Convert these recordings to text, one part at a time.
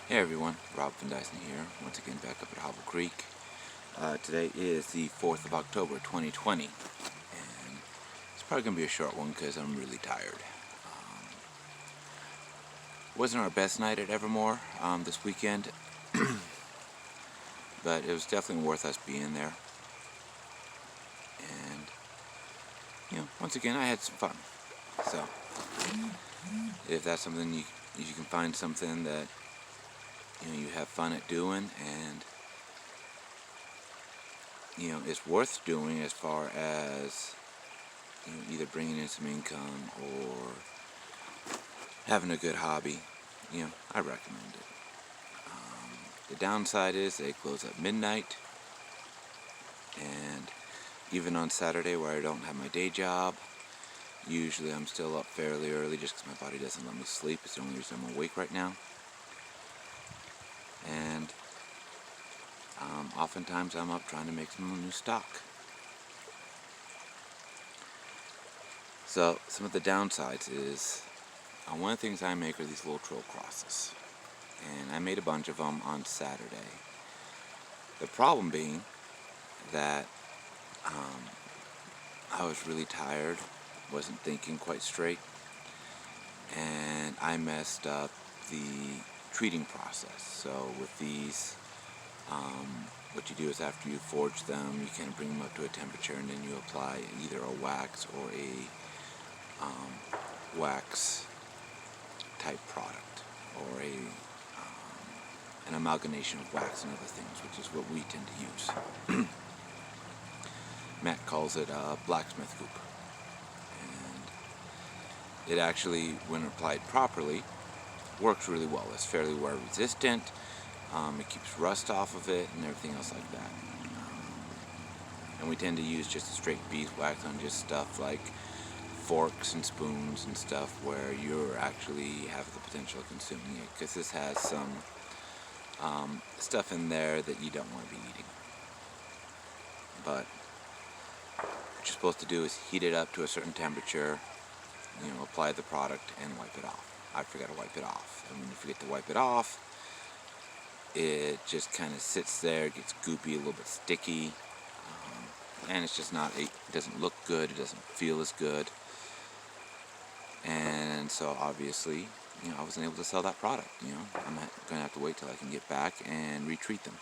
Hey everyone, Rob Van Dyson here, once again back up at Hobble Creek. Today is the 4th of October 2020, and it's probably going to be a short one because I'm really tired. Wasn't our best night at Evermore this weekend, but it was definitely worth us being there. And, once again, I had some fun. So, if that's something you can find something that you have fun at doing, and it's worth doing as far as either bringing in some income or having a good hobby, I recommend it. The downside is they close at midnight, and even on Saturday where I don't have my day job, usually I'm still up fairly early just because my body doesn't let me sleep. It's the only reason I'm awake right now. And oftentimes I'm up trying to make some new stock. So some of the downsides is, one of the things I make are these little troll crosses. And I made a bunch of them on Saturday. The problem being that I was really tired, wasn't thinking quite straight, and I messed up the treating process. So with these, what you do is after you forge them, you kind of bring them up to a temperature, and then you apply either a wax or a wax type product, or an amalgamation of wax and other things, which is what we tend to use. Matt calls it blacksmith goop. And it actually, when applied properly, works really well. It's fairly wear resistant. It keeps rust off of it and everything else like that. And we tend to use just a straight beeswax on just stuff like forks and spoons and stuff where you actually have the potential of consuming it, because this has some stuff in there that you don't want to be eating. But what you're supposed to do is heat it up to a certain temperature, apply the product and wipe it off. I forgot to wipe it off. And when you forget to wipe it off, it just kind of sits there, gets goopy, a little bit sticky, and it's just it doesn't look good, it doesn't feel as good. And so obviously, I wasn't able to sell that product. I'm going to have to wait till I can get back and retreat them.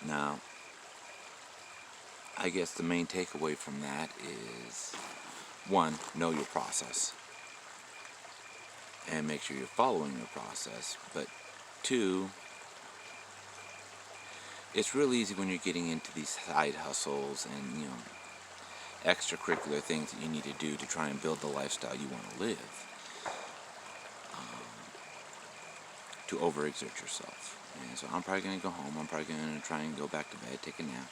Now, I guess the main takeaway from that is, one, know your process and make sure you're following your process. But two, it's real easy when you're getting into these side hustles and, extracurricular things that you need to do to try and build the lifestyle you want to live, to overexert yourself. And so I'm probably going to go home. I'm probably going to try and go back to bed, take a nap,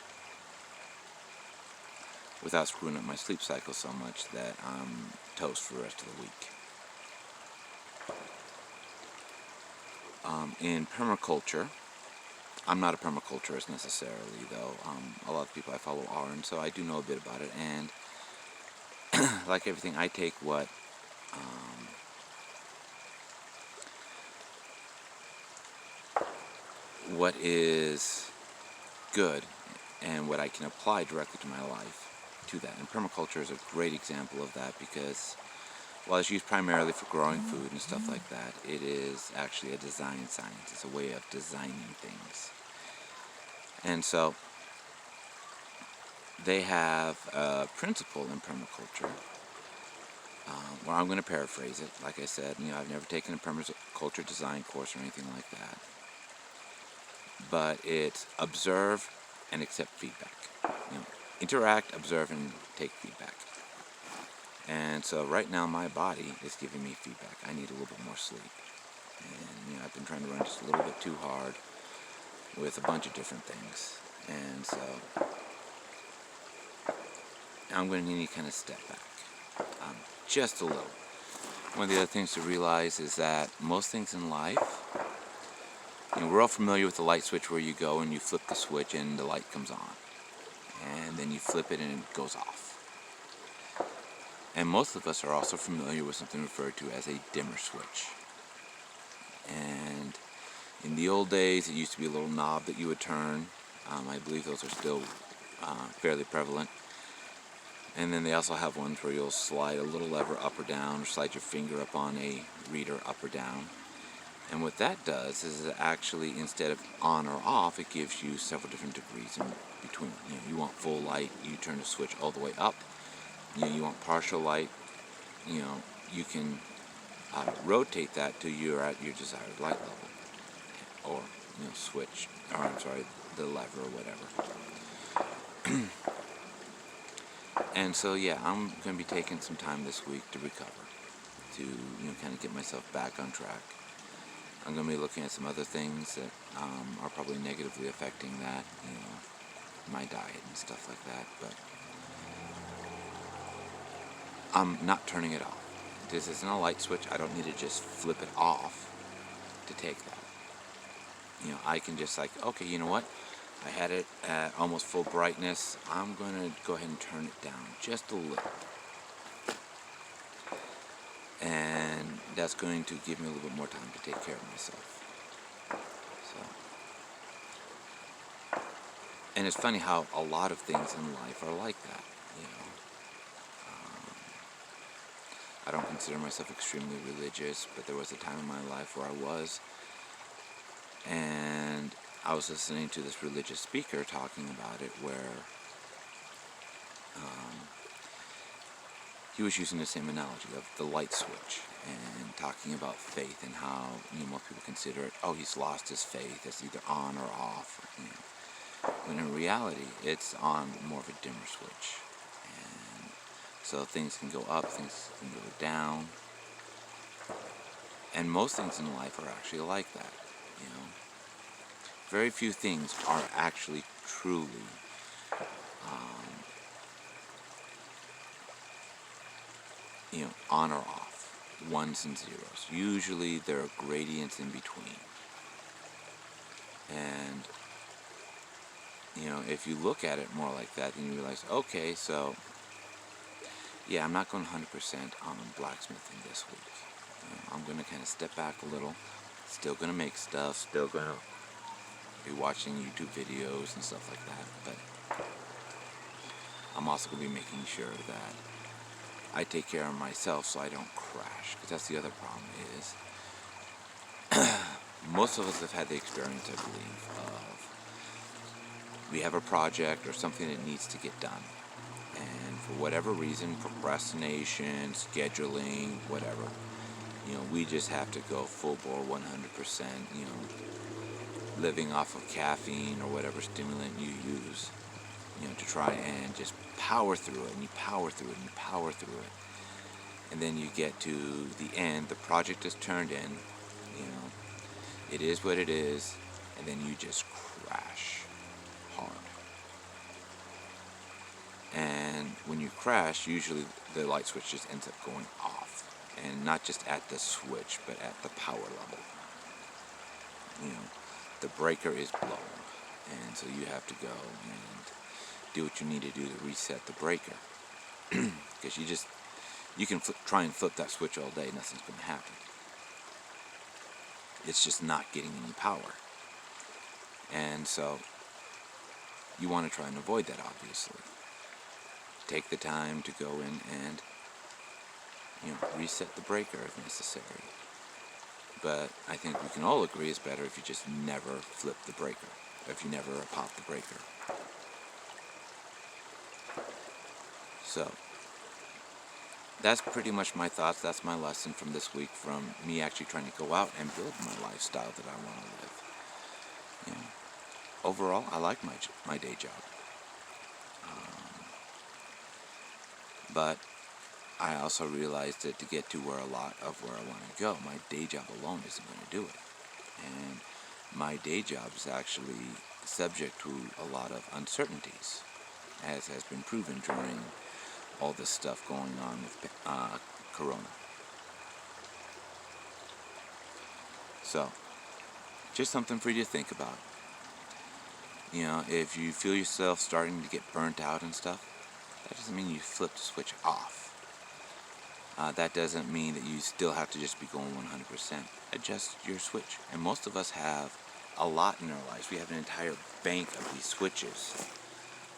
without screwing up my sleep cycle so much that I'm toast for the rest of the week. In permaculture, I'm not a permaculturist necessarily, though. A lot of people I follow are, and so I do know a bit about it. And like everything, I take what is good and what I can apply directly to my life to that. And permaculture is a great example of that, because while it's used primarily for growing food and stuff like that, it is actually a design science. It's a way of designing things. And so they have a principle in permaculture, where I'm going to paraphrase it. Like I said, I've never taken a permaculture design course or anything like that. But it's observe and accept feedback. Interact, observe, and take feedback. And so right now my body is giving me feedback. I need a little bit more sleep. And I've been trying to run just a little bit too hard with a bunch of different things. And so I'm going to need to kind of step back. Just a little. One of the other things to realize is that most things in life, we're all familiar with the light switch where you go and you flip the switch and the light comes on. And then you flip it and it goes off. And most of us are also familiar with something referred to as a dimmer switch. And in the old days, it used to be a little knob that you would turn. I believe those are still fairly prevalent. And then they also have ones where you'll slide a little lever up or down, or slide your finger up on a reader up or down. And what that does is it actually, instead of on or off, it gives you several different degrees in between. You want full light, you turn the switch all the way up. You want partial light, you can rotate that till you're at your desired light level. Or, switch, or I'm sorry, the lever or whatever. And so, yeah, I'm going to be taking some time this week to recover, to, kind of get myself back on track. I'm going to be looking at some other things that are probably negatively affecting that, my diet and stuff like that, but I'm not turning it off. This isn't a light switch. I don't need to just flip it off to take that. I can just okay, you know what? I had it at almost full brightness. I'm going to go ahead and turn it down just a little. And that's going to give me a little bit more time to take care of myself. So, and it's funny how a lot of things in life are like that, I don't consider myself extremely religious, but there was a time in my life where I was. And I was listening to this religious speaker talking about it, where he was using the same analogy of the light switch and talking about faith and how most people consider it, he's lost his faith, it's either on or off. When in reality, it's on more of a dimmer switch. And so things can go up, things can go down. And most things in life are actually like that, Very few things are actually truly on or off, ones and zeros. Usually there are gradients in between. And, if you look at it more like that, then you realize, okay, so, yeah, I'm not going 100% on blacksmithing this week. I'm going to kind of step back a little. Still going to make stuff, still going to be watching YouTube videos and stuff like that, but I'm also going to be making sure that I take care of myself so I don't crash, because that's the other problem is most of us have had the experience, I believe, of we have a project or something that needs to get done, and for whatever reason, procrastination, scheduling, whatever, we just have to go full bore 100%, living off of caffeine or whatever stimulant you use, to try and just power through it, and you power through it, and you power through it. And then you get to the end, the project is turned in, it is what it is, and then you just crash hard. And when you crash, usually the light switch just ends up going off. And not just at the switch, but at the power level. The breaker is blown. And so you have to go and do what you need to do to reset the breaker. Because you can try and flip that switch all day, nothing's going to happen. It's just not getting any power. And so you want to try and avoid that, obviously. Take the time to go in and reset the breaker if necessary. But I think we can all agree it's better if you just never flip the breaker, if you never pop the breaker. So, that's pretty much my thoughts. That's my lesson from this week, from me actually trying to go out and build my lifestyle that I want to live. Overall, I like my day job. But I also realized that to get to where I want to go, my day job alone isn't going to do it. And my day job is actually subject to a lot of uncertainties, as has been proven during all this stuff going on with Corona. So, just something for you to think about. If you feel yourself starting to get burnt out and stuff, that doesn't mean you flip the switch off. that doesn't mean that you still have to just be going 100%. Adjust your switch. And most of us have a lot in our lives. We have an entire bank of these switches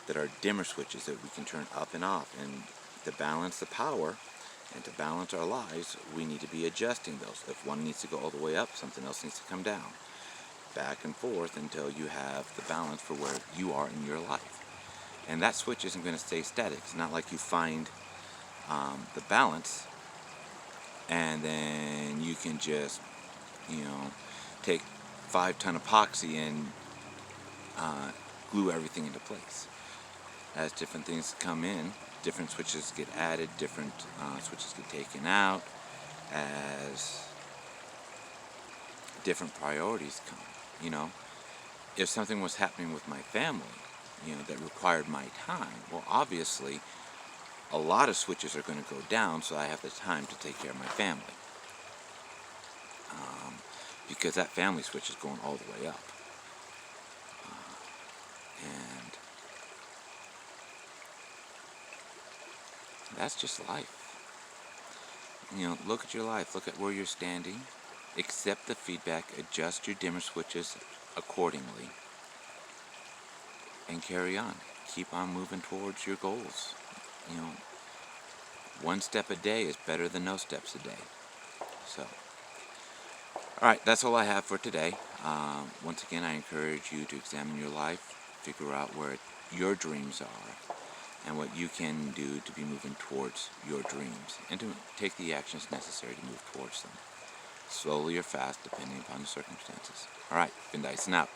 that are dimmer switches that we can turn up and off. And to balance the power and to balance our lives, we need to be adjusting those. If one needs to go all the way up, something else needs to come down. Back and forth until you have the balance for where you are in your life. And that switch isn't going to stay static. It's not like you find the balance and then you can just, take 5-ton epoxy and glue everything into place. As different things come in, different switches get added, different switches get taken out, as different priorities come. If something was happening with my family, that required my time, well, obviously, a lot of switches are going to go down so I have the time to take care of my family. Because that family switch is going all the way up. And that's just life. Look at your life. Look at where you're standing. Accept the feedback. Adjust your dimmer switches accordingly. And carry on. Keep on moving towards your goals. One step a day is better than no steps a day. So, alright, that's all I have for today. Once again, I encourage you to examine your life, figure out where your dreams are, and what you can do to be moving towards your dreams, and to take the actions necessary to move towards them. Slowly or fast, depending upon the circumstances. Alright, been dicing out.